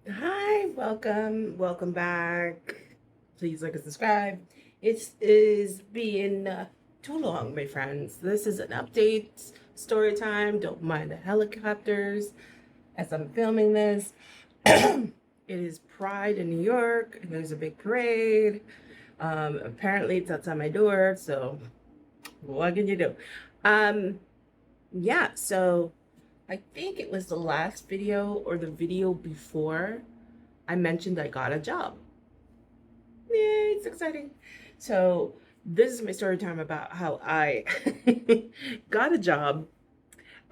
Hi, welcome back. Please like and subscribe. It is being too long, my friends. This is an update, story time. Don't mind the helicopters as I'm filming this. It is Pride in New York, and there's a big parade. Apparently, it's outside my door, so what can you do? Um, yeah, so I think it was the last video or the video before I mentioned I got a job. Yay, it's exciting. So, this is my story time about how I got a job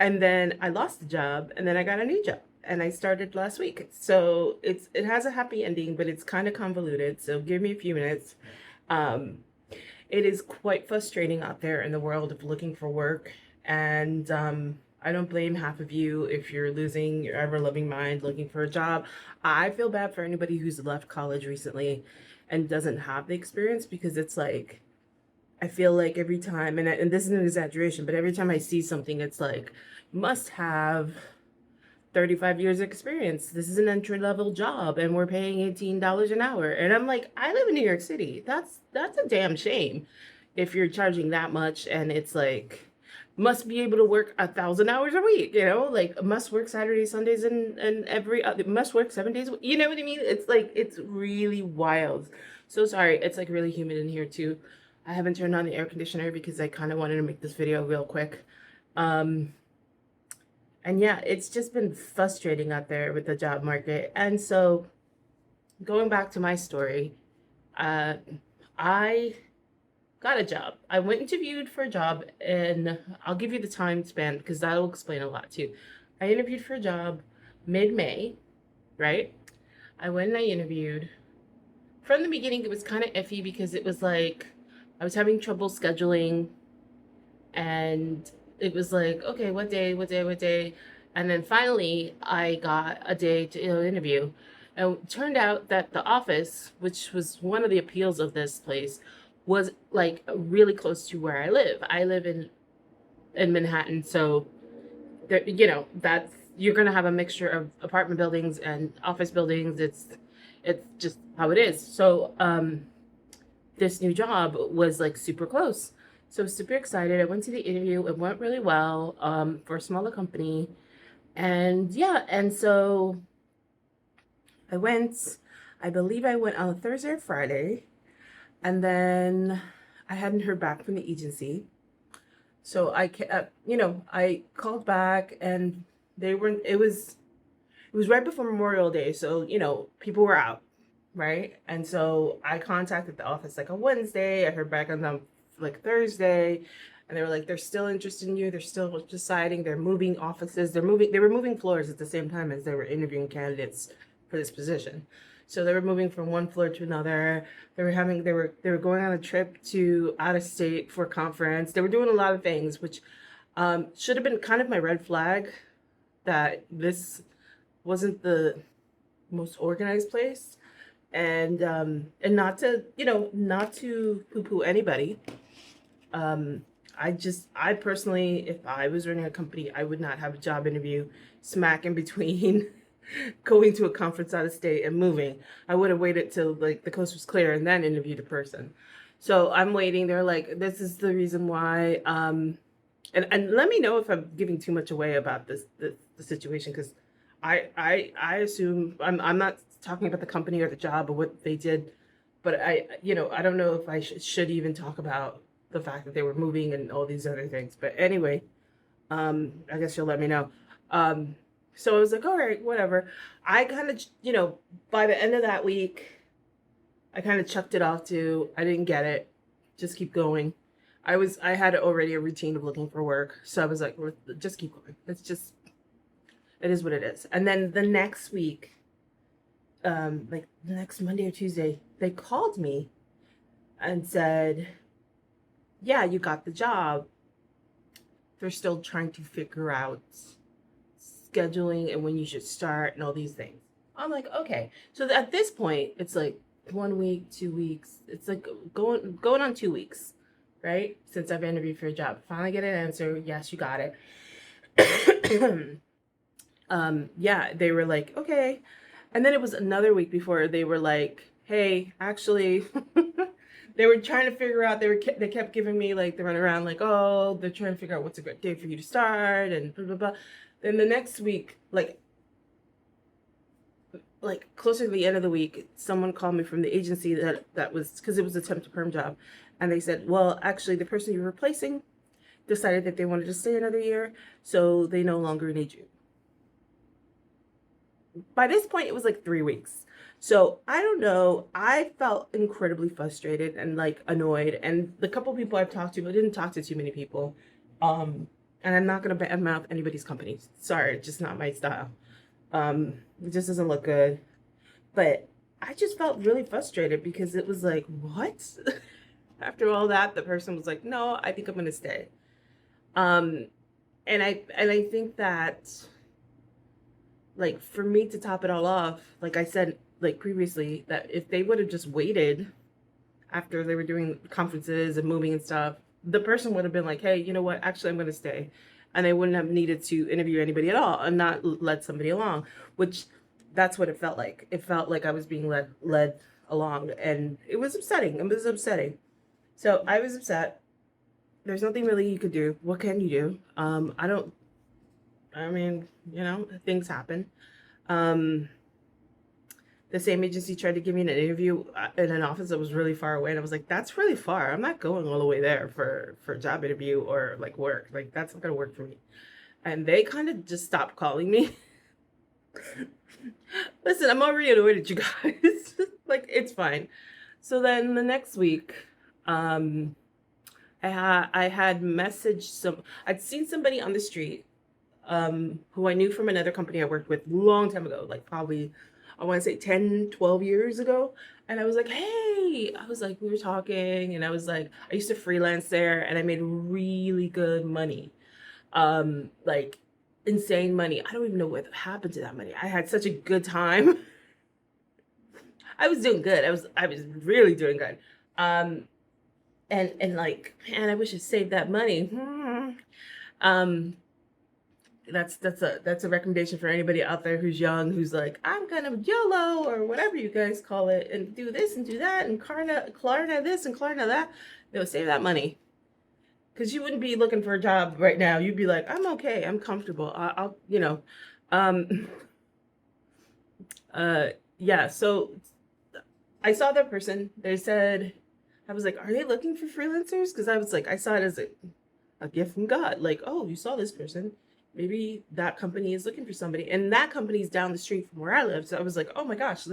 and then I lost the job and then I got a new job and I started last week. So, it has a happy ending, but it's kind of convoluted. So, give me a few minutes. Um, it is quite frustrating out there in the world of looking for work. And I don't blame half of you if you're losing your ever loving mind looking for a job. I feel bad for anybody who's left college recently and doesn't have the experience because it's like, I feel like every time, and this is an exaggeration, but every time I see something, it's like, must have 35 years experience. This is an entry level job and we're paying $18 an hour. And I'm like, I live in New York City. That's a damn shame if you're charging that much and it's like must be able to work 1,000 hours a week, like must work Saturdays, Sundays, and every other must work 7 days. You know what I mean? It's like it's really wild. So sorry, it's like really humid in here too. I haven't turned on the air conditioner because I kind of wanted to make this video real quick. Um, and yeah, it's just been frustrating out there with the job market. And so going back to my story, uh, I got a job. I went interviewed for a job, and I'll give you the time span because that'll explain a lot too. I interviewed for a job mid-May, right? I went and I interviewed. From the beginning, it was kind of iffy because it was like I was having trouble scheduling, and it was like, okay, what day, what day, what day? And then finally, I got a day to interview. And it turned out that the office, which was one of the appeals of this place, was like really close to where I live. I live in Manhattan, so there, that's you're gonna have a mixture of apartment buildings and office buildings. It's just how it is. So this new job was like super close. So super excited. I went to the interview. It went really well for a smaller company. And yeah, and so I went, I believe I went on a Thursday or Friday. And then I hadn't heard back from the agency. So I called back and they weren't, it was right before Memorial Day. So, people were out, right? And so I contacted the office like on Wednesday. I heard back on them like Thursday, and they were like, they're still interested in you. They're still deciding. They're moving offices. They were moving floors at the same time as they were interviewing candidates for this position. So they were moving from one floor to another. They were going on a trip to out of state for a conference. They were doing a lot of things, which should have been kind of my red flag that this wasn't the most organized place, and not to poo poo anybody. um I personally, if I was running a company, I would not have a job interview smack in between going to a conference out of state and moving. I would have waited till like the coast was clear and then interviewed a person. So I'm waiting. They're like, this is the reason why. And let me know if I'm giving too much away about the situation, because I assume I'm not talking about the company or the job or what they did, but I don't know if I should even talk about the fact that they were moving and all these other things. But anyway, I guess you'll let me know. Um, so I was like, all right, whatever. I kind of, by the end of that week, I kind of chucked it off too. I didn't get it. Just keep going. I had already a routine of looking for work. So I was like, just keep going. It is what it is. And then the next week, like the next Monday or Tuesday, they called me and said, yeah, you got the job. They're still trying to figure out scheduling and when you should start and all these things. I'm like, okay. So at this point, it's like 1 week, 2 weeks. It's like going on 2 weeks, right? Since I've interviewed for a job. Finally get an answer. Yes, you got it. Yeah, they were like, okay. And then it was another week before they were like, hey, actually, they were trying to figure out, they kept giving me like the runaround, like, oh, they're trying to figure out what's a good day for you to start and blah, blah, blah. Then the next week, like closer to the end of the week, someone called me from the agency that was, because it was a temp to perm job. And they said, well, actually, the person you're replacing decided that they wanted to stay another year, so they no longer need you. By this point, it was like 3 weeks. So I don't know. I felt incredibly frustrated and like annoyed. And the couple people I've talked to, I didn't talk to too many people. And I'm not gonna badmouth anybody's company. Sorry, it's just not my style. It just doesn't look good. But I just felt really frustrated because it was like, what? After all that, the person was like, no, I think I'm gonna stay. And I think that, like, for me to top it all off, like I said, like previously, that if they would have just waited after they were doing conferences and moving and stuff, the person would have been like, hey, you know what? Actually, I'm going to stay. And they wouldn't have needed to interview anybody at all and not let somebody along, which that's what it felt like. It felt like I was being led along, and it was upsetting. It was upsetting. So I was upset. There's nothing really you could do. What can you do? I mean, things happen. The same agency tried to give me an interview in an office that was really far away, and I was like, that's really far. I'm not going all the way there for a job interview or like work. Like, that's not gonna work for me. And they kind of just stopped calling me. Listen, I'm already annoyed at you guys. Like, it's fine. So then the next week, I had messaged I'd seen somebody on the street, who I knew from another company I worked with a long time ago, like probably, I want to say 10, 12 years ago. And I was like, hey, we were talking, and I was like, I used to freelance there and I made really good money. Like insane money. I don't even know what happened to that money. I had such a good time. I was doing good. I was really doing good. And like, man, I wish I saved that money. Um, that's a recommendation for anybody out there who's young, who's like, I'm kind of YOLO or whatever you guys call it, and do this and do that and Klarna this and Klarna that. No, save that money, because you wouldn't be looking for a job right now. You'd be like, I'm okay, I'm comfortable. Um, yeah. So I saw that person. They said, I was like, are they looking for freelancers? Because I was like, I saw it as a gift from God. Like, oh, you saw this person. Maybe that company is looking for somebody. And that company is down the street from where I live. So I was like, oh my gosh, so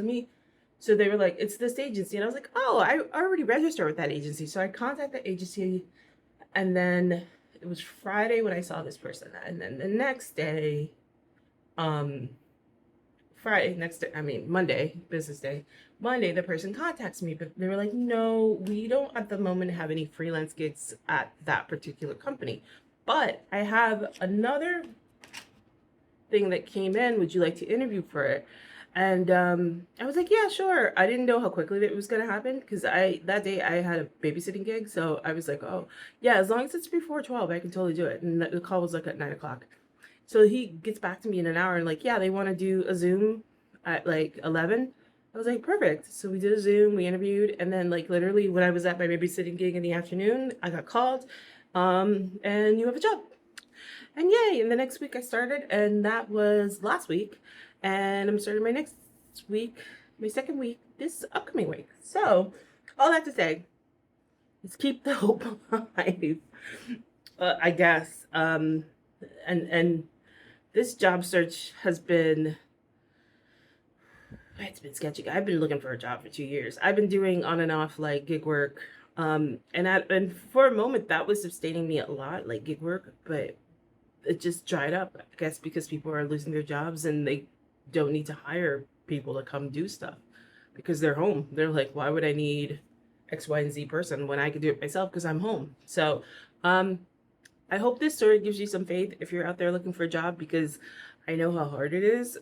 they were like, it's this agency. And I was like, oh, I already registered with that agency. So I contacted the agency. And then it was Friday when I saw this person. And then the next day, Monday, business day. Monday, the person contacts me, but they were like, no, we don't at the moment have any freelance gigs at that particular company. But I have another thing that came in. Would you like to interview for it? And I was like, yeah, sure. I didn't know how quickly it was going to happen, because that day I had a babysitting gig. So I was like, oh, yeah, as long as it's before 12, I can totally do it. And the call was like at 9 o'clock. So he gets back to me in an hour and like, yeah, they want to do a Zoom at like 11. I was like, perfect. So we did a Zoom, we interviewed. And then like literally when I was at my babysitting gig in the afternoon, I got called. And you have a job. And yay, and the next week I started, and that was last week. And I'm starting my second week, this upcoming week. So, all that to say, is keep the hope alive, I guess. And this job search it's been sketchy. I've been looking for a job for 2 years. I've been doing on and off like gig work. And for a moment that was sustaining me a lot, like gig work, but it just dried up, I guess, because people are losing their jobs and they don't need to hire people to come do stuff because they're home. They're like, why would I need X, Y, and Z person when I could do it myself because I'm home? So, I hope this story gives you some faith if you're out there looking for a job, because I know how hard it is.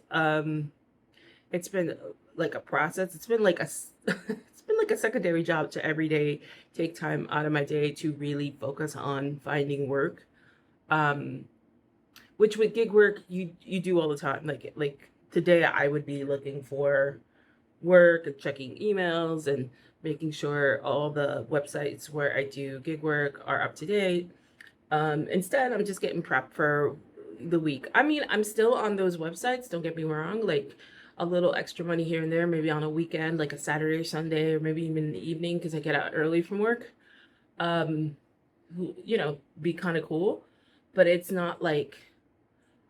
It's been like a process. It's been like a secondary job to every day take time out of my day to really focus on finding work. Which with gig work you do all the time. Like today I would be looking for work and checking emails and making sure all the websites where I do gig work are up to date. Instead, I'm just getting prepped for the week. I mean, I'm still on those websites, don't get me wrong, like a little extra money here and there, maybe on a weekend, like a Saturday or Sunday, or maybe even in the evening because I get out early from work. Um, be kind of cool, but it's not like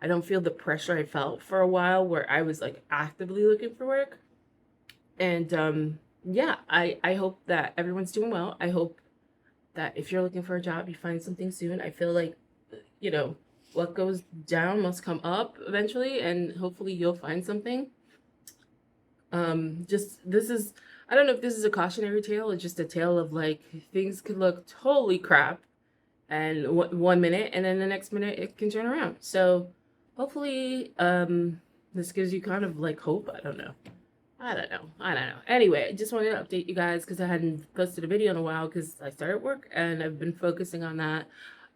I don't feel the pressure I felt for a while where I was like actively looking for work. And yeah, I hope that everyone's doing well. I hope that if you're looking for a job, you find something soon. I feel like, you know, what goes down must come up eventually, and hopefully you'll find something. Just this is, I don't know if this is a cautionary tale or just a tale of like things could look totally crap and one minute, and then the next minute it can turn around. So hopefully this gives you kind of like hope. I don't know. Anyway, I just wanted to update you guys because I hadn't posted a video in a while because I started work and I've been focusing on that.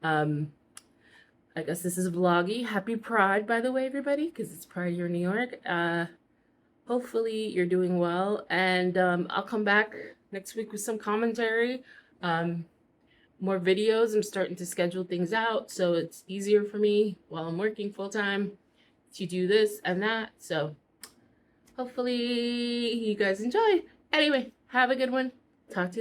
I guess this is vloggy. Happy Pride, by the way, everybody, because it's Pride here in New York. Hopefully you're doing well, and I'll come back next week with some commentary, more videos. I'm starting to schedule things out so it's easier for me while I'm working full-time to do this and that. So hopefully you guys enjoy. Anyway, have a good one. Talk to you.